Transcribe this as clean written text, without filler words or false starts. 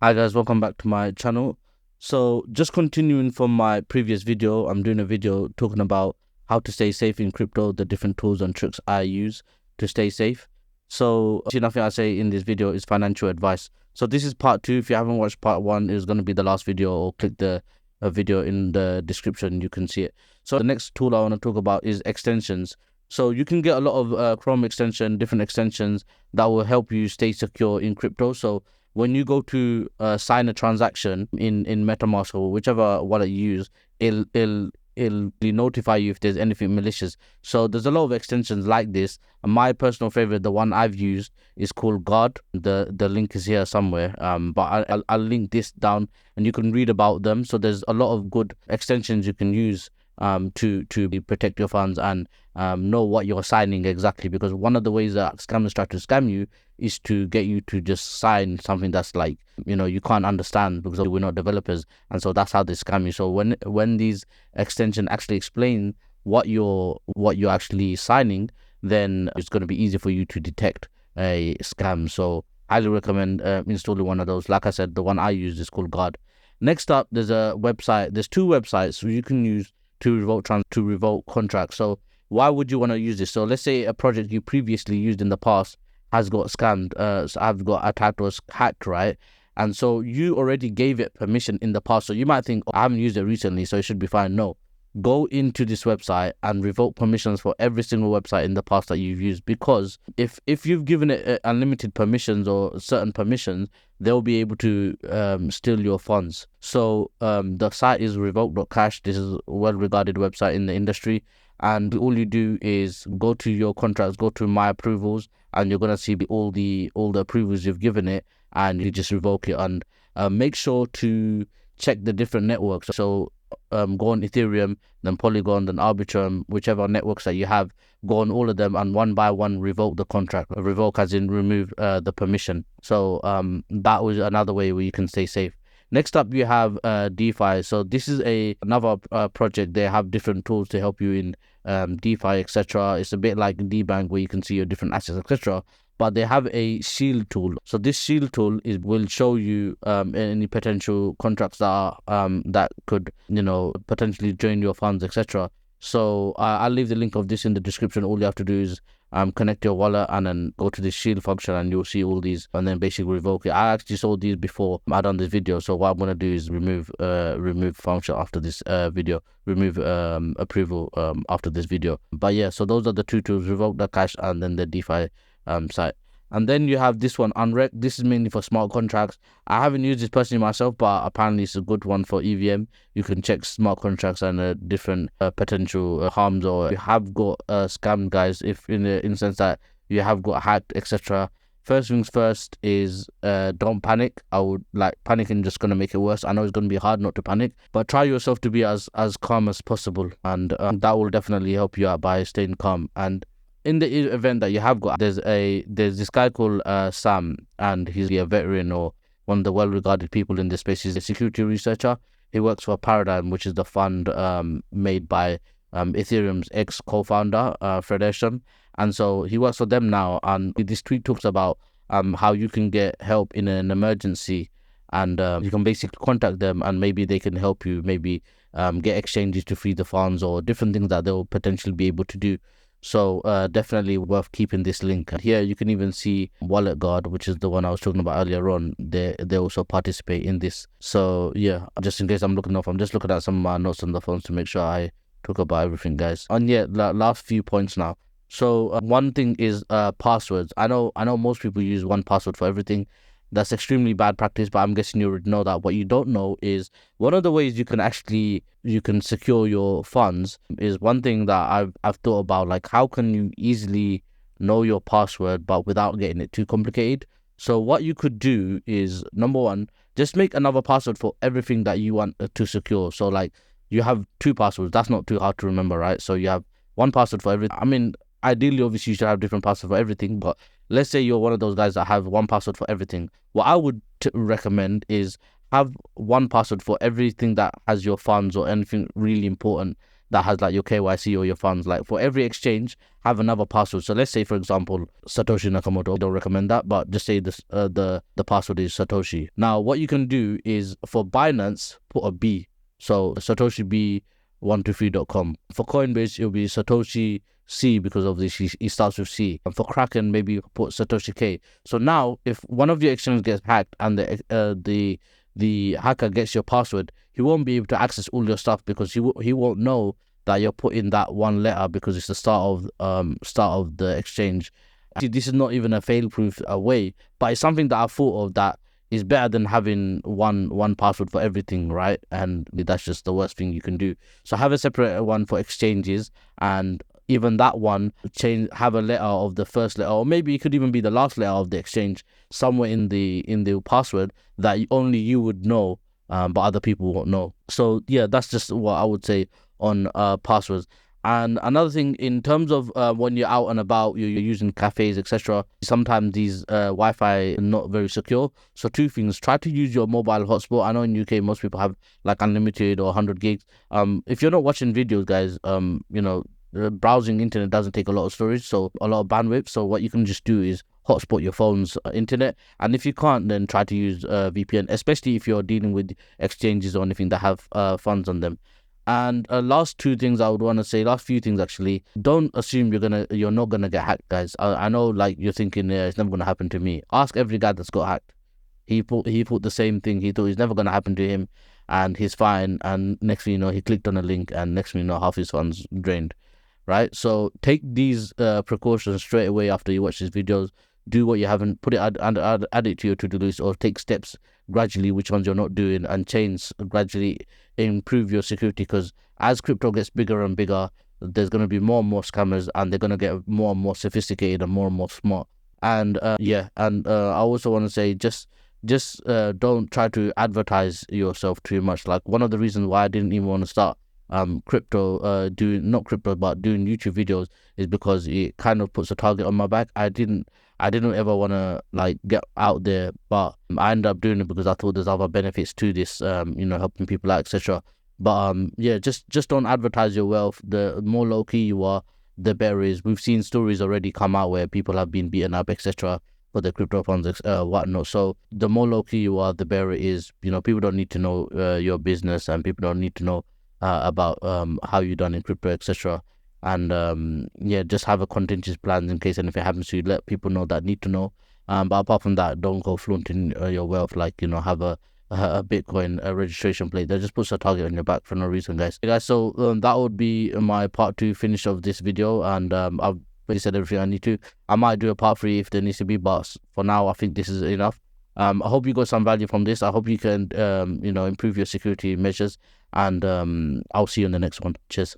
Hi guys, welcome back to my channel. So just continuing from my previous video, I'm doing a video talking about how to stay safe in crypto, the different tools and tricks I use to stay safe. So nothing I say in this video is financial advice. So this is part two. If you haven't watched part one, it's going to be the last video, or click the video in the description, you can see it. So the next tool I want to talk about is extensions. So you can get a lot of Chrome extension, different extensions that will help you stay secure in crypto. So when you go to sign a transaction in MetaMask or whichever wallet you use, it'll notify you if there's anything malicious. So there's a lot of extensions like this. And my personal favorite, the one I've used, is called Guard. The link is here somewhere. But I'll link this down and you can read about them. So there's a lot of good extensions you can use to protect your funds and know what you're signing exactly, because one of the ways that scammers try to scam you is to get you to just sign something that's like, you can't understand, because we're not developers, and so that's how they scam you. So when these extensions actually explain what you're actually signing, then it's going to be easy for you to detect a scam. So highly recommend installing one of those. Like I said, the one I use is called Guard. Next up, there's two websites you can use to revoke contracts. So why would you want to use this? So let's say a project you previously used in the past has got scammed, so I've got attacked or hacked, right? And so you already gave it permission in the past. So you might think, oh, I haven't used it recently, so it should be fine. No, go into this website and revoke permissions for every single website in the past that you've used, because if you've given it unlimited permissions or certain permissions, they'll be able to steal your funds. So the site is revoke.cash. This is a well regarded website in the industry, and all you do is go to your contracts, go to my approvals, and you're gonna see all the approvals you've given it, and you just revoke it. And make sure to check the different networks. So go on Ethereum, then Polygon, then Arbitrum, whichever networks that you have, go on all of them, and one by one revoke the contract. Revoke as in remove the permission. So that was another way where you can stay safe. Next up, you have DeFi. So this is another project. They have different tools to help you in DeFi, etc. It's a bit like DBank, where you can see your different assets, etc. But they have a shield tool. So this shield tool will show you any potential contracts that could potentially drain your funds, etc. So I'll leave the link of this in the description. All you have to do is connect your wallet and then go to the shield function, and you'll see all these, and then basically revoke it. I actually saw these before I done this video, so what I'm gonna do is remove function after this video, remove approval after this video. But yeah, so those are the two tools: revoke.cash and then the DeFi site. And then you have this one, Unrec. This is mainly for smart contracts. I haven't used this personally myself, but apparently it's a good one for EVM. You can check smart contracts and different potential harms, or you have got scammed, guys. If in the instance that you have got hacked, etc. First things first is don't panic. I would like panicking just gonna make it worse. I know it's gonna be hard not to panic, but try yourself to be as calm as possible, and that will definitely help you out by staying calm. And in the event that you have got, there's this guy called Sam, and he's a veteran or one of the well-regarded people in this space. He's a security researcher. He works for Paradigm, which is the fund made by Ethereum's ex co-founder Fred Esham, and so he works for them now. And this tweet talks about how you can get help in an emergency, and you can basically contact them, and maybe they can help you, maybe get exchanges to free the funds or different things that they'll potentially be able to do. So definitely worth keeping this link. And here you can even see Wallet Guard, which is the one I was talking about earlier on. They also participate in this. So yeah, just in case I'm looking off, I'm just looking at some of my notes on the phones to make sure I talk about everything, guys. And yeah, last few points now. So one thing is passwords. I know most people use one password for everything. That's extremely bad practice, but I'm guessing you would know that. What you don't know is one of the ways you can secure your funds is one thing that I've thought about, like how can you easily know your password but without getting it too complicated. So what you could do is, number one, just make another password for everything that you want to secure. So like you have two passwords. That's not too hard to remember, right? So you have one password for everything. I mean, ideally, obviously, you should have different passwords for everything, but let's say you're one of those guys that have one password for everything. What I would recommend is have one password for everything that has your funds or anything really important. that has like your KYC or your funds. Like for every exchange, have another password. So let's say, for example, Satoshi Nakamoto. I don't recommend that, but just say this the password is Satoshi. Now what you can do is for Binance, put a B. So Satoshi B 123.com. For Coinbase, it'll be Satoshi C because of this. He starts with C. And for Kraken, maybe you put Satoshi K. So now, if one of your exchanges gets hacked and the hacker gets your password, he won't be able to access all your stuff because he won't know that you're putting that one letter because it's the start of the exchange. Actually, this is not even a fail-proof way, but it's something that I thought of that is better than having one password for everything, right? And that's just the worst thing you can do. So have a separate one for exchanges, and even that one have a letter of the first letter, or maybe it could even be the last letter of the exchange somewhere in the password that only you would know, but other people won't know. So yeah, that's just what I would say on passwords. And another thing, in terms of when you're out and about, you're using cafes, etc. Sometimes these Wi-Fi are not very secure. So two things: try to use your mobile hotspot. I know in UK most people have like unlimited or 100 gigs. If you're not watching videos, guys, browsing internet doesn't take a lot of storage, so a lot of bandwidth. So what you can just do is hotspot your phone's internet, and if you can't, then try to use VPN, especially if you're dealing with exchanges or anything that have funds on them. And last few things actually, don't assume you're not gonna get hacked, guys. I know, like, you're thinking, yeah, it's never gonna happen to me. Ask every guy that's got hacked. He thought the same thing. He thought it's never gonna happen to him, and he's fine. And next thing you know, he clicked on a link, and next thing you know, half his funds drained. Right? So take these precautions straight away after you watch these videos. Do what you haven't, put it add it to your to-do list, or take steps gradually which ones you're not doing, and change gradually, improve your security, because as crypto gets bigger and bigger, there's going to be more and more scammers, and they're going to get more and more sophisticated and more smart. And I also want to say, just don't try to advertise yourself too much. Like, one of the reasons why I didn't even want to start doing YouTube videos is because it kind of puts a target on my back. I didn't ever want to like get out there, but I ended up doing it because I thought there's other benefits to this, helping people out, etc. But just don't advertise your wealth. The more low key you are, the better it is. We've seen stories already come out where people have been beaten up, etc., for their crypto funds, whatnot. So the more low key you are, the better it is. People don't need to know your business, and people don't need to know about how you done in crypto, etc. And just have a contingency plan in case anything happens to you. Let people know that need to know. But apart from that, don't go flaunting your wealth, like, have a Bitcoin registration plate that just puts a target on your back for no reason, guys. Okay, guys, so that would be my part 2 finish of this video, and I've basically said everything I need to. I might do a part 3 if there needs to be, but for now I think this is enough. I hope you got some value from this. I hope you can improve your security measures, and I'll see you in the next one. Cheers.